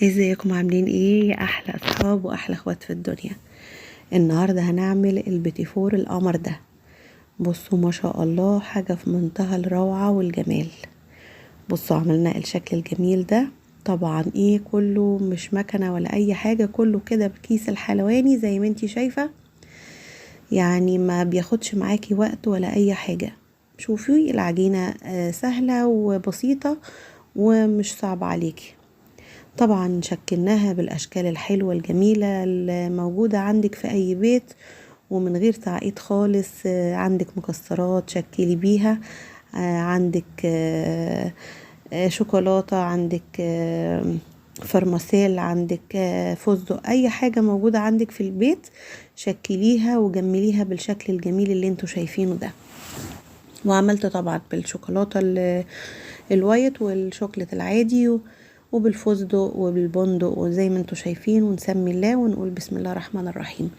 ازيكم عاملين ايه يا احلى اصحاب واحلى اخوات في الدنيا؟ النهارده هنعمل البيتيفور القمر ده. بصوا ما شاء الله، حاجه في منتهى الروعه والجمال. بصوا عملنا الشكل الجميل ده. طبعا كله مش مكنه ولا اي حاجه، كله كده بكيس الحلواني زي ما انتي شايفه. يعني ما بياخدش معاكي وقت ولا اي حاجه. شوفي العجينه سهله وبسيطه ومش صعبه عليكي. طبعا شكلناها بالاشكال الحلوة الجميلة الموجودة عندك في اي بيت ومن غير تعقيد خالص. عندك مكسرات شكلي بيها، عندك شوكولاتة، عندك فرماسيل، عندك فستق، اي حاجة موجودة عندك في البيت شكليها وجمليها بالشكل الجميل اللي انتوا شايفينه ده. وعملت طبعا بالشوكولاتة الوايت والشوكولات العادي وبالفستق وبالبندق وزي ما انتوا شايفين، ونسمي الله ونقول بسم الله الرحمن الرحيم.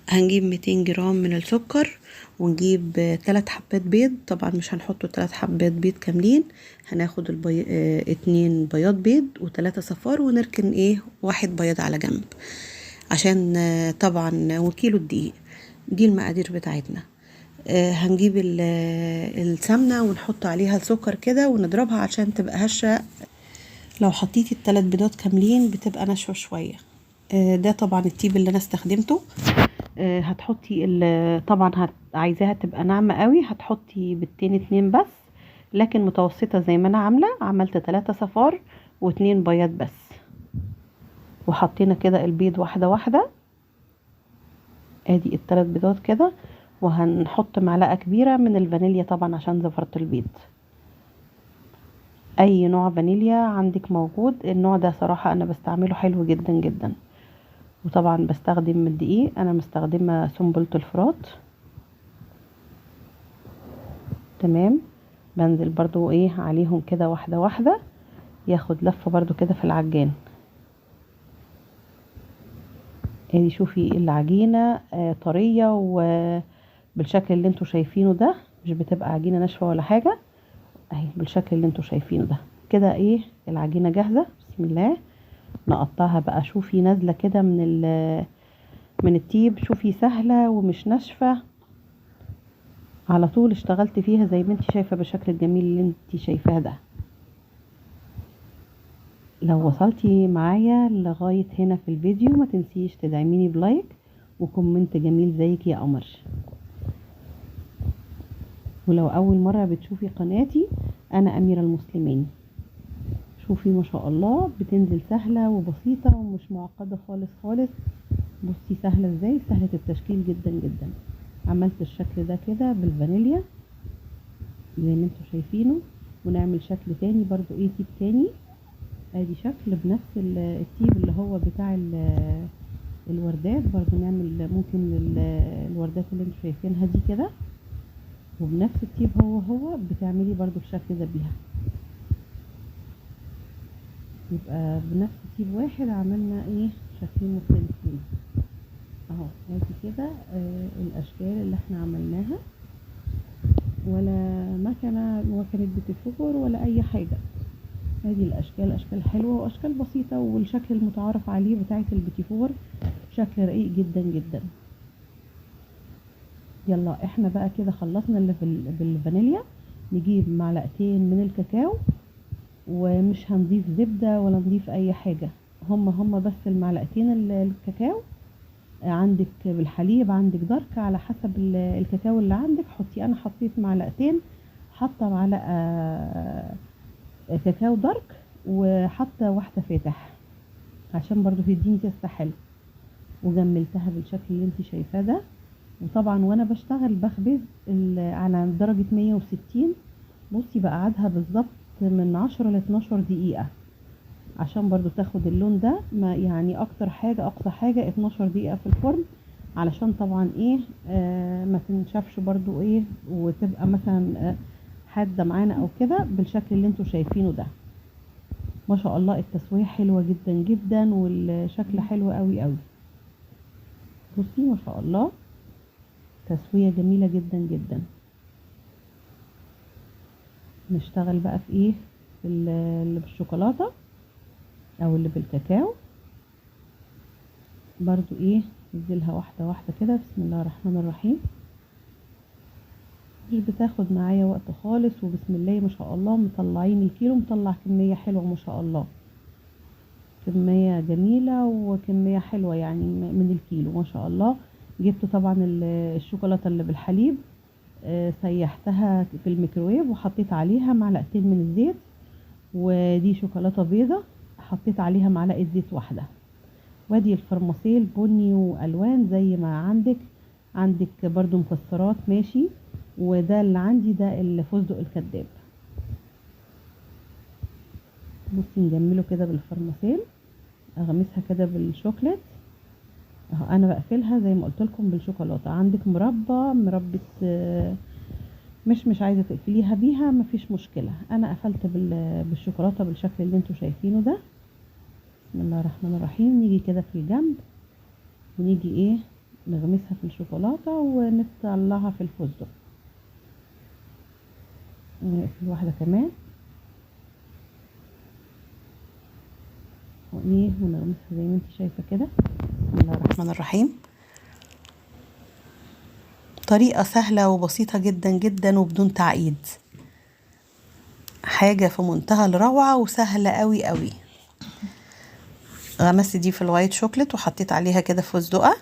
هنجيب 200 جرام من السكر، ونجيب 3 حبات بيض. طبعا مش هنحط 3 حبات بيض كاملين، هناخد 2 بياض بيض و3 صفار، ونركن 1 بياض على جنب عشان طبعا وكيلو الدقيق. دي المقادير بتاعتنا. هنجيب السمنة ونحط عليها السكر كده ونضربها عشان تبقى هشة. لو حطيتي ال3 بيضات كاملين بتبقى ناشفة شوية. ده طبعا التيب اللي انا استخدمته. هتحطي طبعا عايزاها تبقى ناعمة قوي، هتحطي بيضتين 2 بس، لكن متوسطة زي ما انا عملت 3 صفار و2 بياض بس. وحطينا كده البيض واحدة واحدة. ادي ال3 بيضات كده، وهنحط معلقة كبيرة من الفانيليا طبعا عشان زفرة البيض. اي نوع فانيليا عندك موجود، النوع ده صراحة انا بستعمله حلو جدا جدا. وطبعا بستخدم الدقيق، انا مستخدمة سنبلة الفرات. تمام. بنزل برضو عليهم كده واحدة واحدة، ياخد لفة برضو كده في العجان. شوفي العجينة طرية وبالشكل اللي انتوا شايفينه ده، مش بتبقى عجينة ناشفة ولا حاجة. اهي بالشكل اللي انتوا شايفينه ده كده. العجينة جاهزة. بسم الله نقطعها بقى. شوفي نازلة كده من التيب، شوفي سهلة ومش ناشفة. على طول اشتغلت فيها زي ما انت شايفة بالشكل الجميل اللي انت شايفاه ده. لو وصلتي معايا لغاية هنا في الفيديو ما تنسيش تدعميني بلايك وكومنت جميل زيك يا قمر. ولو اول مرة بتشوفي قناتي، انا اميرة المسلمين. شوفي ما شاء الله بتنزل سهلة وبسيطة ومش معقدة خالص خالص. بصي سهلة ازاي، سهلة التشكيل جدا جدا. عملت الشكل ده كده بالفانيليا زي ما انتوا شايفينه. ونعمل شكل تاني برضو تيب تاني. ادي شكل بنفس التيب اللي هو بتاع الوردات. برضو نعمل ممكن الوردات اللي انتوا شايفينها دي كده، وبنفس التيب هو بتعملي برضو الشكل ده بيها. يبقى بنفس تيب واحد عملنا شكلين مختلفين اهو. ادي كده الاشكال اللي احنا عملناها، ولا مكنه بتفور ولا اي حاجه. ادي الاشكال، اشكال حلوه واشكال بسيطه، والشكل المتعارف عليه بتاعه البيتيفور شكل رقيق جدا جدا. يلا احنا بقى كده خلصنا اللي بالفانيليا. نجيب معلقتين من الكاكاو، ومش هنضيف زبده ولا نضيف اي حاجه. هم بس المعلقتين الكاكاو. عندك بالحليب، عندك دارك، على حسب الكاكاو اللي عندك حطي. انا حطيت معلقتين، حاطه معلقه كاكاو دارك وحاطه واحده فاتح عشان برضو تديني تست حلو. وجملتها بالشكل اللي انت شايفاه ده. وطبعا وانا بشتغل بخبز على درجه 160. بصي بقعدها بالظبط من 10 ل 12 دقيقه عشان برضو تاخد اللون ده. ما يعني اكتر حاجه اقصى حاجه 12 دقيقه في الفرن، علشان طبعا ما تنشفش برضو وتبقى مثلا حاده معانا او كده بالشكل اللي انتوا شايفينه ده. ما شاء الله التسويه حلوه جدا جدا والشكل حلو قوي قوي. بصي ما شاء الله تسويه جميله جدا جدا. نشتغل بقى في اللي بالشوكولاته. او اللي بالكاكاو. برضو ايه نديلها واحدة واحدة كده. بسم الله الرحمن الرحيم. مش بتاخد معايا وقت خالص، وبسم الله ما شاء الله مطلعين الكيلو، مطلع كمية حلوة ما شاء الله، كمية جميلة وكمية حلوة يعني من الكيلو ما شاء الله. جبت طبعا الشوكولاتة اللي بالحليب، سيحتها في الميكروويف وحطيت عليها معلقتين من الزيت، ودي شوكولاتة بيضة حطيت عليها معلقة زيت واحدة. وادي الفرماسيل بني والوان زي ما عندك برضو مكسرات ماشي. وده اللي عندي ده الفستق الكداب. بصي نجمله كده بالفرماسيل، اغمسها كده بالشوكليت اهو. انا بقفلها زي ما قلت لكم بالشوكولاته. عندك مربى مش عايزه تقفليها بيها مفيش مشكله. انا قفلت بالشوكولاته بالشكل اللي انتوا شايفينه ده. بسم الله الرحمن الرحيم. نيجي كده في الجنب ونيجي ايه نغمسها في الشوكولاته ونطلعها في الفستق. نقفل واحده كمان وايه ونغمسها زي ما انت شايفه كده. بسم الله الرحمن الرحيم. طريقه سهله وبسيطه جدا جدا وبدون تعقيد، حاجه في منتهى الروعه وسهله قوي قوي. غمست دي في الوايت شوكليت وحطيت عليها كده فستقه.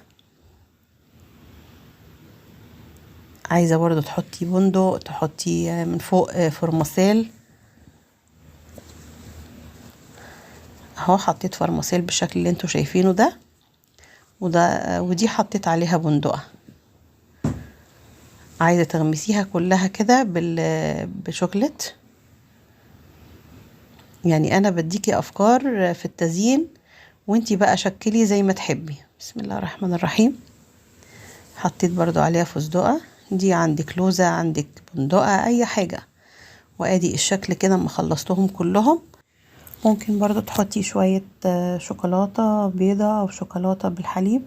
عايزه برضو تحطي بندق، تحطي من فوق فرماسيل اهو. حطيت فرماسيل بالشكل اللي انتوا شايفينه ده، ودي حطيت عليها بندقه. عايزه تغمسيها كلها كده بشوكليت. يعني انا بديكي افكار في التزيين وانتي بقى شكلي زي ما تحبي. بسم الله الرحمن الرحيم. حطيت برضو عليها فستقه، دي عندك لوزة عندك بندقة اي حاجة. وادي الشكل كده ما خلصتهم كلهم. ممكن برضو تحطي شوية شوكولاتة بيضة او شوكولاتة بالحليب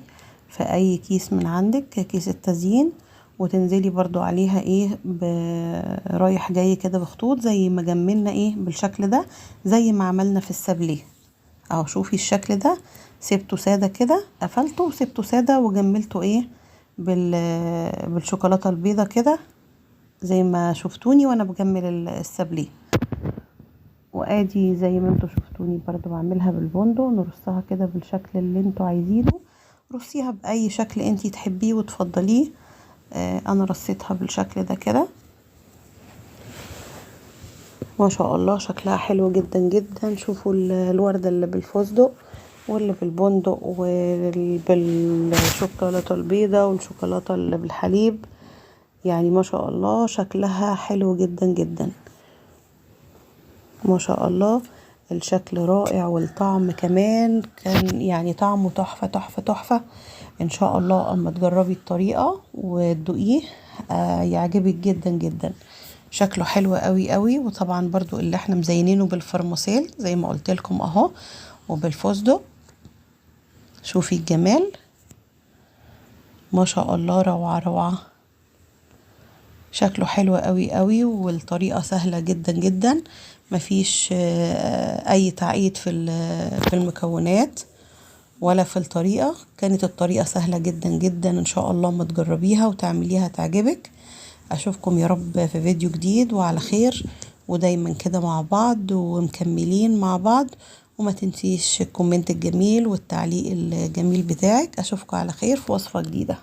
في اي كيس من عندك، كيس التزيين، وتنزلي برضو عليها ايه رايح جاي كده بخطوط زي ما جملنا ايه بالشكل ده، زي ما عملنا في السابليه اهو. شوفي الشكل ده، سيبته سادة كده، قفلته وسيبته سادة وجملته ايه بالشوكولاتة البيضة كده زي ما شفتوني وانا بجمل السابليه. وادي زي ما انتوا شفتوني برضو بعملها بالبندق، نرصها كده بالشكل اللي انتوا عايزينه. رصيها باي شكل انتي تحبيه وتفضليه. انا رصيتها بالشكل ده كده ما شاء الله، شكلها حلو جدا جدا. شوفوا الوردة اللي بالفستق واللي بالبندق والشوكولاتة البيضة والشوكولاتة اللي بالحليب، يعني ما شاء الله شكلها حلو جدا جدا ما شاء الله. الشكل رائع والطعم كمان كان يعني طعمه تحفة تحفة تحفة. ان شاء الله اما تجربي الطريقة وتدوقيه يعجبك جدا جدا. شكله حلو قوي قوي. وطبعا برضو اللي احنا مزينينه بالفرماسيل زي ما قلت لكم اهو، وبالفستق. شوفي الجمال ما شاء الله، روعة روعة. شكله حلو قوي قوي والطريقة سهلة جدا جدا. مفيش اي تعقيد في المكونات ولا في الطريقة. كانت الطريقة سهلة جدا جدا. ان شاء الله ما تجربيها وتعمليها تعجبك. اشوفكم يا رب في فيديو جديد وعلى خير، ودايما كده مع بعض ومكملين مع بعض. وما تنسيش الكومنت الجميل والتعليق الجميل بتاعك. اشوفكم على خير في وصفة جديدة.